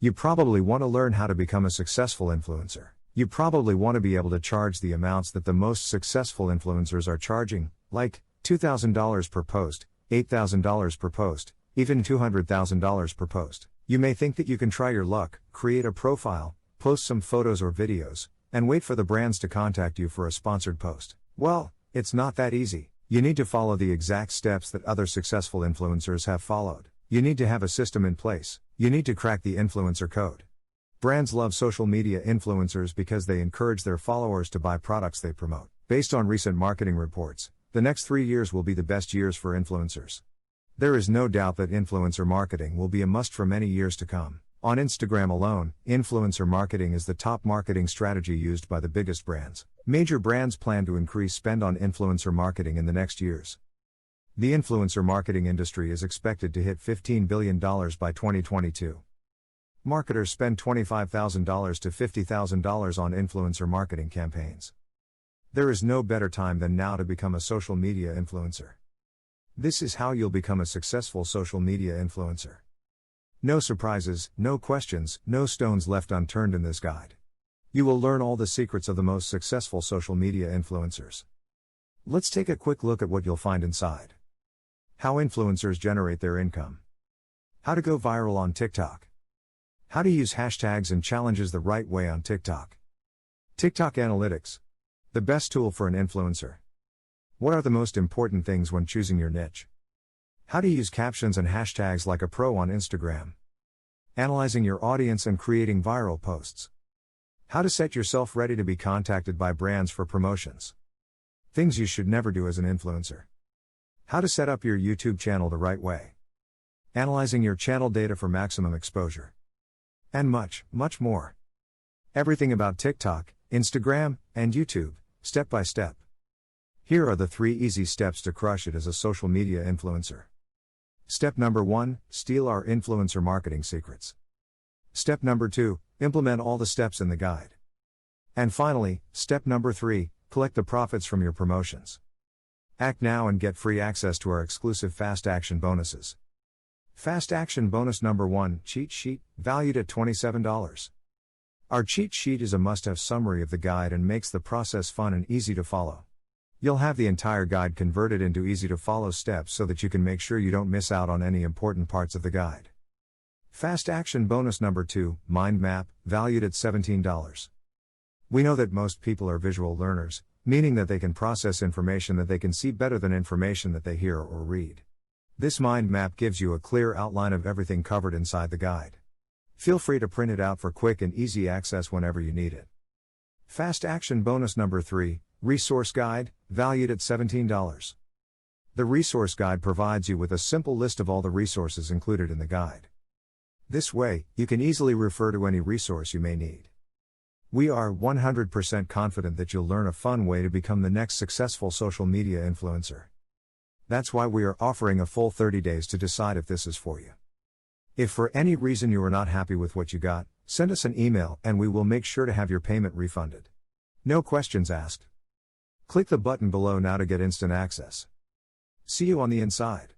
You probably want to learn how to become a successful influencer. You probably want to be able to charge the amounts that the most successful influencers are charging, like $2,000 per post, $8,000 per post, even $200,000 per post. You may think that you can try your luck, create a profile, post some photos or videos, and wait for the brands to contact you for a sponsored post. Well, it's not that easy. You need to follow the exact steps that other successful influencers have followed. You need to have a system in place. You need to crack the influencer code. Brands love social media influencers because they encourage their followers to buy products they promote. Based on recent marketing reports, the next 3 years will be the best years for influencers. There is no doubt that influencer marketing will be a must for many years to come. On Instagram alone, influencer marketing is the top marketing strategy used by the biggest brands. Major brands plan to increase spend on influencer marketing in the next years. The influencer marketing industry is expected to hit $15 billion by 2022. Marketers spend $25,000 to $50,000 on influencer marketing campaigns. There is no better time than now to become a social media influencer. This is how you'll become a successful social media influencer. No surprises, no questions, no stones left unturned in this guide. You will learn all the secrets of the most successful social media influencers. Let's take a quick look at what you'll find inside. How influencers generate their income. How to go viral on TikTok. How to use hashtags and challenges the right way on TikTok. TikTok Analytics. The best tool for an influencer. What are the most important things when choosing your niche? How to use captions and hashtags like a pro on Instagram. Analyzing your audience and creating viral posts. How to set yourself ready to be contacted by brands for promotions. Things you should never do as an influencer. How to set up your YouTube channel the right way. Analyzing your channel data for maximum exposure. And much, much more. Everything about TikTok, Instagram, and YouTube, step by step. Here are the 3 easy steps to crush it as a social media influencer. Step number 1, steal our influencer marketing secrets. Step number 2, implement all the steps in the guide. And finally, step number 3, collect the profits from your promotions. Act now and get free access to our exclusive Fast Action bonuses. Fast Action bonus number 1, cheat sheet, valued at $27. Our cheat sheet is a must-have summary of the guide and makes the process fun and easy to follow. You'll have the entire guide converted into easy-to-follow steps so that you can make sure you don't miss out on any important parts of the guide. Fast Action bonus number 2, mind map, valued at $17. We know that most people are visual learners, meaning that they can process information that they can see better than information that they hear or read. This mind map gives you a clear outline of everything covered inside the guide. Feel free to print it out for quick and easy access whenever you need it. Fast Action bonus number 3, resource guide, valued at $17. The resource guide provides you with a simple list of all the resources included in the guide. This way, you can easily refer to any resource you may need. We are 100% confident that you'll learn a fun way to become the next successful social media influencer. That's why we are offering a full 30 days to decide if this is for you. If for any reason you are not happy with what you got, send us an email and we will make sure to have your payment refunded. No questions asked. Click the button below now to get instant access. See you on the inside.